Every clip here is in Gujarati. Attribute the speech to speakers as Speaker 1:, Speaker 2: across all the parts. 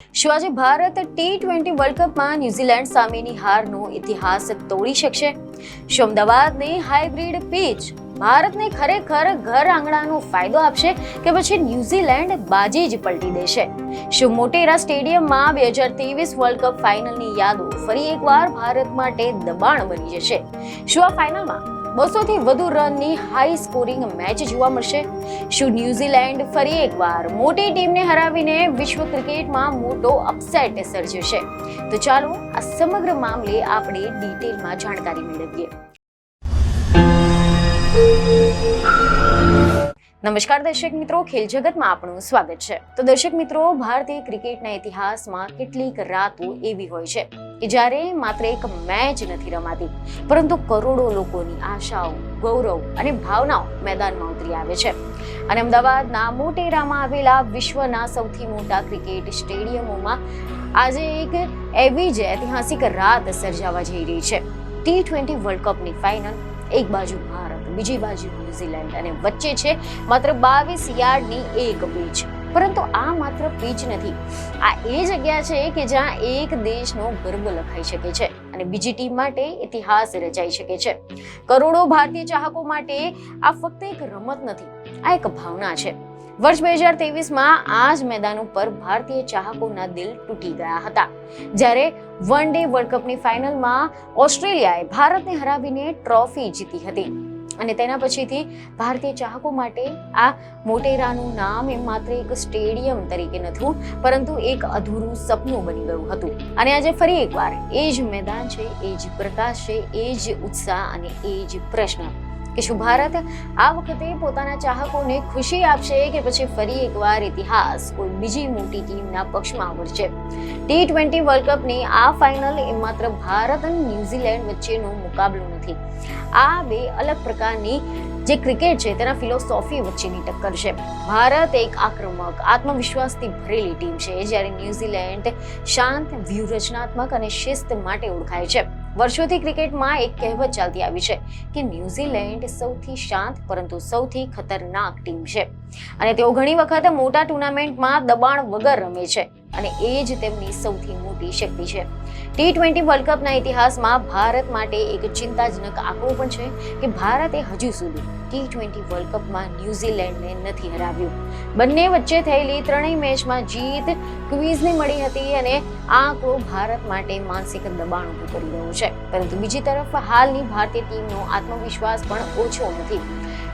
Speaker 1: શું આજે ભારત T20 વર્લ્ડ કપમાં ન્યુઝીલેન્ડ સામેની હારનો ઇતિહાસ તોડી શકશે? શું અમદાવાદની હાઇબ્રિડ પિચ ભારતને ખરેખર ઘર આંગણાનો ફાયદો આપશે કે પછી ન્યુઝીલેન્ડ બાજી જ પલટી દેશે? શું મોટેરા સ્ટેડિયમમાં 2023 વર્લ્ડ કપ ફાઇનલની યાદો ફરી એકવાર ભારત માટે દબાણ બની જશે? શું આ ફાઇનલમાં 200 થી વધુ રનની હાઈ સ્કોરિંગ મેચ જોવા મળશે? શું ન્યુઝીલેન્ડ ફરી એકવાર મોટી ટીમને હરાવીને વિશ્વ ક્રિકેટમાં મોટો અપસેટ સર્જશે? તો ચાલો આ સમગ્ર મામલે આપણે ડિટેલમાં જાણકારી મેળવીએ. નમસ્કાર દર્શક મિત્રો, ખેલ જગતમાં આપનું સ્વાગત છે. તો દર્શક મિત્રો, ભારતીય ક્રિકેટના ઇતિહાસમાં કેટલીક રાતો એવી હોય છે કે જ્યારે માત્ર એક મેચ નથી રમાતી, પરંતુ કરોડો લોકોની આશાઓ, ગૌરવ અને ભાવનાઓ મેદાનમાં ઉતરી આવે છે. અને અમદાવાદના મોટેરામાં આવેલા વિશ્વના સૌથી મોટા ક્રિકેટ સ્ટેડિયમોમાં આજે એક એવી જ ઐતિહાસિક રાત સર્જાવા જઈ રહી છે. T20 world કપની final. એક બાજુ ભારત, બીજી બાજુ ન્યુઝીલેન્ડ અને વચ્ચે છે માત્ર 22 યાર્ડની એક પીચ. પરંતુ આ માત્ર પીચ નથી, આ એ જગ્યા છે કે જ્યાં એક દેશનો ગર્વ લખાઈ શકે છે અને બીજી ટીમ માટે ઇતિહાસ રચાઈ શકે છે. કરોડો ભારતીય ચાહકો માટે આ ફક્ત એક રમત નથી, આ એક ભાવના છે. વર્ષ 2023માં આ જ મેદાન ઉપર ભારતીય ચાહકોના દિલ તૂટી ગયા હતા જ્યારે વન ડે વર્લ્ડ કપની ફાઇનલમાં ઓસ્ટ્રેલિયાએ ભારતને હરાવીને ટ્રોફી જીતી હતી. અને તેના પછીથી ભારતીય ચાહકો માટે આ મોટેરાનું નામ એ માત્ર એક સ્ટેડિયમ તરીકે નહોતું, પરંતુ એક અધૂરું સપનું બની ગયું હતું. અને આજે ફરી એકવાર એ જ મેદાન છે, એ જ પ્રકાશ છે, એ જ ઉત્સાહ અને એ જ પ્રશ્ન કે શું ભારત આ વખતે પોતાના ચાહકોને ખુશી આપશે કે પછી ફરી એકવાર ઇતિહાસ કોઈ બીજી મોટી ટીમના પક્ષમાં વળશે? T20 વર્લ્ડ કપની આ ફાઇનલ એ માત્ર ભારત અને ન્યુઝીલેન્ડ વચ્ચેનો મુકાબલો નથી. આ બે અલગ પ્રકારની જે ક્રિકેટ છે તેના ફિલોસોફી વચ્ચેની ટક્કર છે. ભારત એક આક્રમક, આત્મવિશ્વાસથી ભરેલી ટીમ છે, જ્યારે ન્યુઝીલેન્ડ શાંત, વ્યૂહરચનાત્મક અને શિસ્ત માટે ઓળખાય છે. વર્ષોથી ક્રિકેટમાં એક કહેવત ચાલતી આવી છે કે ન્યુઝીલેન્ડ સૌથી શાંત પરંતુ સૌથી ખતરનાક ટીમ છે અને તેઓ ઘણી વખત મોટા ટુર્નામેન્ટમાં દબાણ વગર રમે છે અને એ જ તેમની સૌથી મોટી શક્તિ છે. T20 વર્લ્ડ કપના ઇતિહાસમાં ભારત માટે એક ચિંતાજનક આંકડો પણ છે કે ભારતે હજુ સુધી T20 વર્લ્ડ કપમાં ન્યુઝીલેન્ડને નથી હરાવ્યું. બંને વચ્ચે થયેલી ત્રણેય મેચમાં જીત ક્વીઝને મળી હતી અને આ આંકડો ભારત માટે માનસિક દબાણ ઊભું કરી રહ્યો છે. પરંતુ બીજી તરફ હાલની ભારતીય ટીમનો આત્મવિશ્વાસ પણ ઓછો નથી.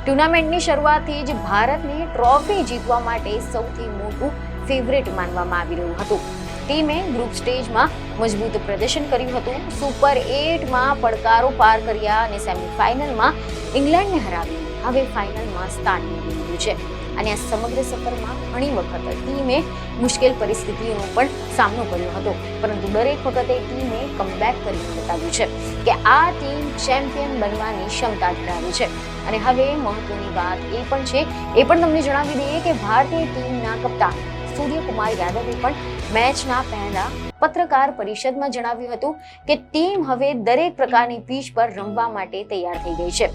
Speaker 1: ટુર્નામેન્ટની શરૂઆતથી જ ભારતને ટ્રોફી જીતવા માટે સૌથી મોટું ફેવરેટ માનવામાં આવી રહ્યું હતું. ટીમે ગ્રુપ સ્ટેજમાં મજબૂત પ્રદર્શન કર્યું હતું, સુપર 8માં પડકારો પાર કર્યા અને સેમીફાઇનલમાં ઇંગ્લેન્ડને હરાવી હવે ફાઇનલમાં સ્થાન મેળવી લીધું છે. અને આ સમગ્ર સફરમાં ઘણી વખત ટીમે મુશ્કેલ પરિસ્થિતિઓનો પણ સામનો કર્યો હતો, પરંતુ દરેક વખતે ટીમે કમબેક કરીને બતાવ્યું છે કે આ ટીમ ચેમ્પિયન બનવાની ક્ષમતા ધરાવે છે. અને હવે મહત્વની વાત એ પણ તમને જણાવી દઈએ કે ભારતીય ટીમના કપ્તાન સૂર્યકુમાર યાદવે પણ મેચના પહેલા પત્રકાર પરિષદમાં જણાવ્યું હતું કે ટીમ હવે દરેક પ્રકારની પીચ પર રમવા માટે તૈયાર થઈ ગઈ છે.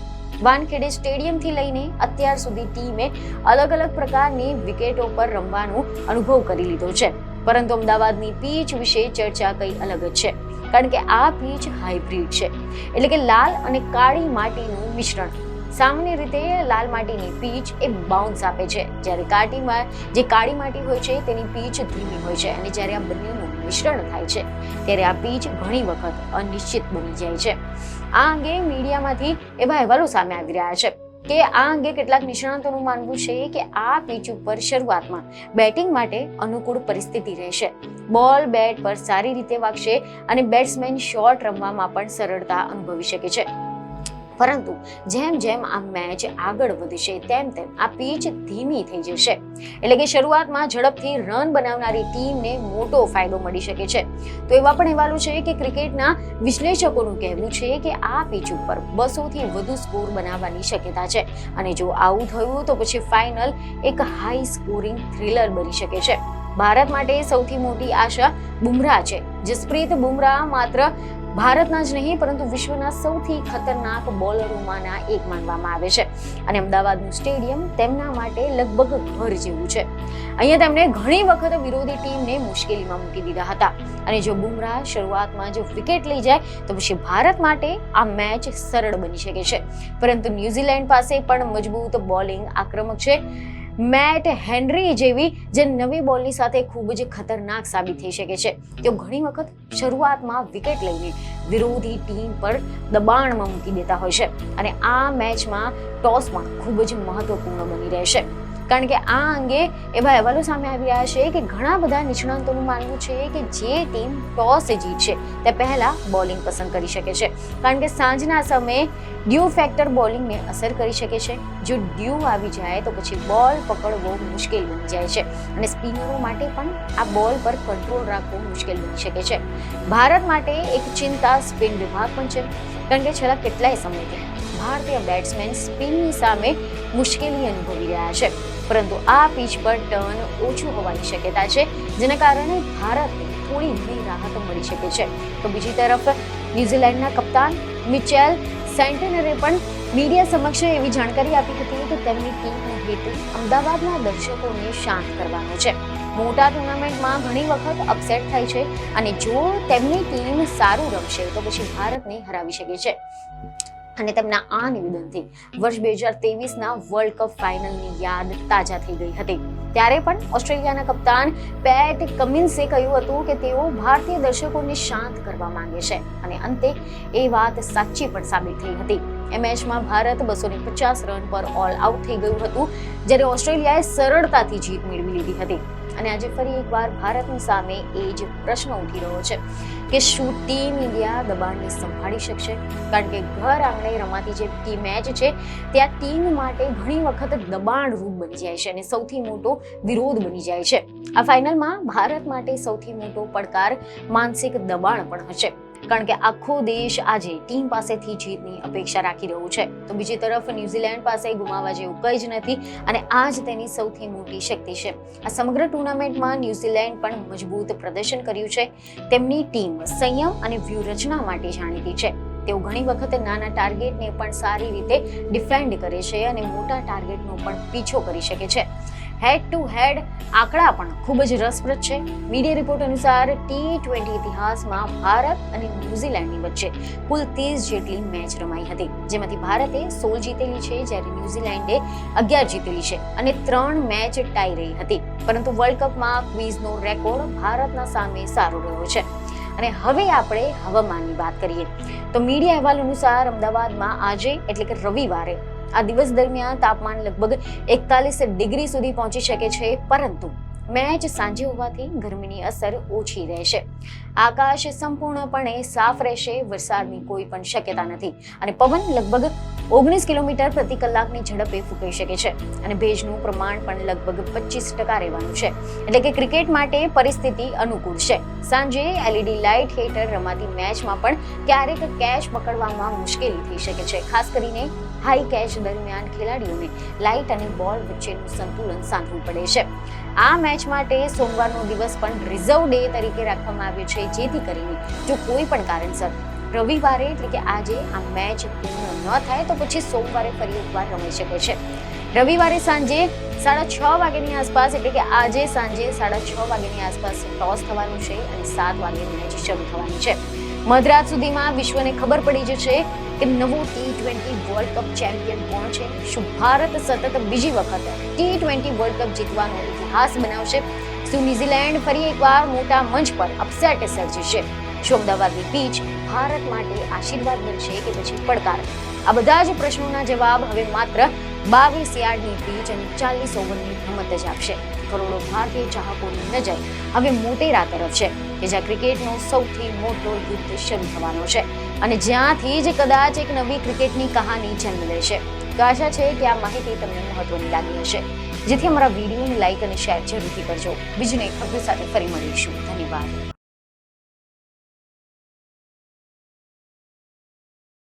Speaker 1: વાનખેડે સ્ટેડિયમથી લઈને અત્યાર સુધી ટીમે અલગ અલગ પ્રકારની વિકેટો પર રમવાનો અનુભવ કરી લીધો છે, પરંતુ અમદાવાદની પીચ વિશે ચર્ચા કંઈ અલગ જ છે, કારણ કે આ પીચ હાઇબ્રિડ છે, એટલે કે લાલ અને કાળી માટીનું મિશ્રણ. સામાન્ય રીતે લાલ માટીની પીચ એ બાઉન્સ આપે છે, જ્યારે કાળી માટી હોય છે તેની પીચ ધીમી હોય છે. અને જ્યારે આ બંનેનું મિશ્રણ થાય છે ત્યારે આ પીચ ઘણી વખત અનિશ્ચિત બની જાય છે. આ અંગે મીડિયામાંથી એવા અહેવાલો સામે આવી રહ્યા છે કે આ અંગે કેટલાક નિષ્ણાતોનું માનવું છે કે આ પીચ ઉપર શરૂઆતમાં બેટિંગ માટે અનુકૂળ પરિસ્થિતિ રહેશે. બોલ બેટ પર સારી રીતે વાગશે અને બેટ્સમેન શોટ રમવામાં પણ સરળતા અનુભવી શકે છે. પરંતુ જેમ જેમ આ મેચ આગળ વધશે તેમ આ પીચ ધીમી થઈ જશે, એટલે કે શરૂઆતમાં ઝડપથી રન બનાવનારી ટીમને મોટો ફાયદો મળી શકે છે. તો એવા પણ અહેવાલો છે કે ક્રિકેટના વિશ્લેષકોનું કહેવું છે કે આ પીચ ઉપર 200 થી વધુ સ્કોર બનાવવાની શક્યતા છે અને જો આવું થયું તો પછી ફાઇનલ એક હાઈ સ્કોરિંગ થ્રિલર બની શકે છે. ભારત માટે સૌથી મોટી આશા બુમરાહ છે. જસપ્રીત બુમરાહ માત્ર ભારતના જ નહીં પરંતુ વિશ્વના સૌથી ખતરનાક બોલરોમાંના એક માનવામાં આવે છે અને અમદાવાદનું સ્ટેડિયમ તેમના માટે લગભગ ઘર જેવું છે. અહીંયા તેમણે ઘણી વખત વિરોધી ટીમને મુશ્કેલીમાં મૂકી દીધા હતા અને જો બુમરાહ શરૂઆતમાં જો વિકેટ લઈ જાય તો પછી ભારત માટે આ મેચ સરળ બની શકે છે. પરંતુ ન્યુઝીલેન્ડ પાસે પણ મજબૂત બોલિંગ આક્રમક છે. મેટ હેનરી જેવી જે નવી બોલની સાથે ખૂબ જ ખતરનાક સાબિત થઈ શકે છે. તેઓ ઘણી વખત શરૂઆતમાં વિકેટ લઈને વિરોધી ટીમ પર દબાણમાં મૂકી દેતા હોય છે અને આ મેચમાં ટોસ પણ ખૂબ જ મહત્વપૂર્ણ બની રહેશે. કારણ કે આ અંગે એવા અહેવાલો સામે આવી રહ્યા છે કે ઘણા બધા નિષ્ણાંતોનું માનવું છે કે જે ટીમ ટોસ જીતશે તે પહેલા બોલિંગ પસંદ કરી શકે છે. કારણ કે સાંજના સમયે ડ્યુ ફેક્ટર બોલિંગને અસર કરી શકે છે. જો ડ્યુ આવી જાય તો પછી બોલ પકડવો મુશ્કેલ બની જાય છે અને સ્પિનરો માટે પણ આ બોલ પર કંટ્રોલ રાખવો મુશ્કેલ બની શકે છે. ભારત માટે એક ચિંતા સ્પિન વિભાગ પણ છે. કારણ કે છેલ્લા કેટલાય સમયથી ભારતીય બેટ્સમેન સ્પિનની સામે મુશ્કેલી અનુભવી રહ્યા છે. પરંતુ આ પીચ પર ટર્ન ઓછું હોવાની શક્યતા છે, જેના કારણે ભારતને થોડી ઘણી રાહત મળી શકે છે. તો બીજી તરફ ન્યુઝીલેન્ડના કપ્તાન મિચેલ સેન્ટેનરે પણ મીડિયા સમક્ષ એવી જાણકારી આપી હતી કે તેમની ટીમનો હેતુ અમદાવાદના દર્શકોને શાંત કરવાનો છે. મોટા ટુર્નામેન્ટમાં ઘણી વખત અપસેટ થાય છે અને જો તેમની ટીમ સારું રમશે તો પછી ભારતને હરાવી શકે છે. અને તેમના આ નિવેદનથી વર્ષ 2023ના વર્લ્ડ કપ ફાઇનલની યાદ તાજા થઈ ગઈ હતી. ત્યારે પણ ઓસ્ટ્રેલિયાના કપ્તાન પેટ કમિન્સે કહ્યું હતું કે તેઓ ભારતીય દર્શકોને શાંત કરવા માંગે છે અને અંતે એ વાત સાચી પણ સાબિત થઈ હતી. એ મેચમાં ભારત 250 રન પર ઓલ આઉટ થઈ ગયું હતું, જ્યારે ઓસ્ટ્રેલિયાએ સરળતાથી જીત મેળવી લીધી હતી. અને આજે ફરી એકવાર ભારતની સામે એ જ પ્રશ્ન ઉઠી રહ્યો છે કે શું ટીમ ઇન્ડિયા દબાણને સંભાળી શકશે? કારણ કે ઘર આંગણે રમાતી જે મેચ છે ત્યાં ટીમ માટે ઘણી વખત દબાણ રૂપ બની જાય છે અને સૌથી મોટો વિરોધ બની જાય છે. આ ફાઇનલમાં ભારત માટે સૌથી મોટો પડકાર માનસિક દબાણ પણ હશે, કારણ કે આખો દેશ આજે ટીમ પાસેથી જીતની અપેક્ષા રાખી રહ્યું છે. તો બીજી તરફ ન્યુઝીલેન્ડ પાસે ગુમાવવા જેવું કંઈ જ નથી અને આ જ તેની સૌથી મોટી શક્તિ છે. આ સમગ્ર ટુર્નામેન્ટમાં ન્યુઝીલેન્ડ પણ મજબૂત પ્રદર્શન કર્યું છે. તેમની ટીમ સંયમ અને વ્યૂહરચના માટે જાણીતી છે. તેઓ ઘણી વખત નાના ટાર્ગેટને પણ સારી રીતે ડિફેન્ડ કરે છે અને મોટા ટાર્ગેટનો પણ પીછો કરી શકે છે. હેડ ટુ હેડ આંકડા પણ ખૂબ જ રસપ્રદ છે. મીડિયા રિપોર્ટ અનુસાર T20 ઇતિહાસમાં ભારત અને ન્યુઝીલેન્ડની વચ્ચે કુલ 30 જેટલી મેચ રમાઈ હતી, જેમાંથી ભારતે 16 જીતેલી છે, જ્યારે ન્યુઝીલેન્ડે 11 જીતેલી છે અને 3 મેચ ટાઈ રહી હતી. પરંતુ વર્લ્ડ કપમાં ક્વિઝનો રેકોર્ડ ભારતના સામે સારો રહ્યો છે. અને હવે આપણે હવામાનની વાત કરીએ તો મીડિયા અહેવાલ અનુસાર અમદાવાદમાં આજે એટલે કે રવિવારે આ દિવસ દરમિયાન તાપમાન લગભગ 41 ડિગ્રી સુધી પહોંચી શકે છે, પરંતુ મેચ સાંજે હોવાથી ગરમીની અસર ઓછી રહેશે. આકાશ સંપૂર્ણપણે સાફ રહેશે, વરસાદની કોઈ પણ શક્યતા નથી અને પવન લગભગ 19 કિલોમીટર પ્રતિ કલાકની ઝડપે ફૂંકાઈ શકે છે અને ભેજનું પ્રમાણ પણ લગભગ 25% રહેવાનું છે. એટલે કે ક્રિકેટ માટે પરિસ્થિતિ અનુકૂળ છે. સાંજે LED લાઇટ હેઠળ રમાતી મેચમાં પણ ક્યારેક કેચ પકડવામાં મુશ્કેલી થઈ શકે છે. ખાસ કરીને હાઈ કેચ દરમિયાન ખેલાડીઓને લાઇટ અને બોલ વચ્ચેનું સંતુલન સાધવું પડે છે. આ મેચ માટે સોમવારનો દિવસ પણ રિઝર્વ ડે તરીકે રાખવામાં આવ્યો છે, જેથી કરીને જો કોઈ પણ કારણસર રવિવારે એટલે કે આજે આ મેચ પૂર્ણ ન થાય તો પછી સોમવારે ફરી એકવાર રમાઈ શકે છે. રવિવારે સાંજે 6:30 વાગ્યાની આસપાસ એટલે કે આજે સાંજે 6:30 વાગ્યાની આસપાસ ટોસ થવાનું છે અને 7 વાગે મેચ શરૂ થવાની છે. મધરાત સુધીમાં વિશ્વને ખબર પડી જશે કે નવો T20 વર્લ્ડ કપ ચેમ્પિયન કોણ છે. શું ભારત સતત બીજી વખત T20 વર્લ્ડ કપ જીતવાનો ઇતિહાસ બનાવશે? શું ન્યુઝીલેન્ડ ફરી એકવાર મોટા મંચ પર અપસેટ સર્જશે? શું અમદાવાદની પીચ ભારત માટે આશીર્વાદ બનશે કે પછી પડકાર? આ બધા જ પ્રશ્નોના જવાબ હવે માત્ર 22 યાર્ડની પીચ અને 40 ઓવરની રમત જ આપશે. કરોડો ભારતીય ચાહકોની નજર હવે મોટેરા તરફ છે કે જ્યાં ક્રિકેટનો સૌથી મોટો યુદ્ધ શરૂ થવાનો છે અને જ્યાંથી જ કદાચ એક નવી ક્રિકેટની કહાની જન્મ લેશે. તો આશા છે કે આ માહિતી તમને મહત્વની લાગી હશે, જેથી અમારા વિડીયોને લાઇક અને શેર જરૂરથી કરજો. બીજી એક ખબર સાથે ફરી મળીશું. ધન્યવાદ.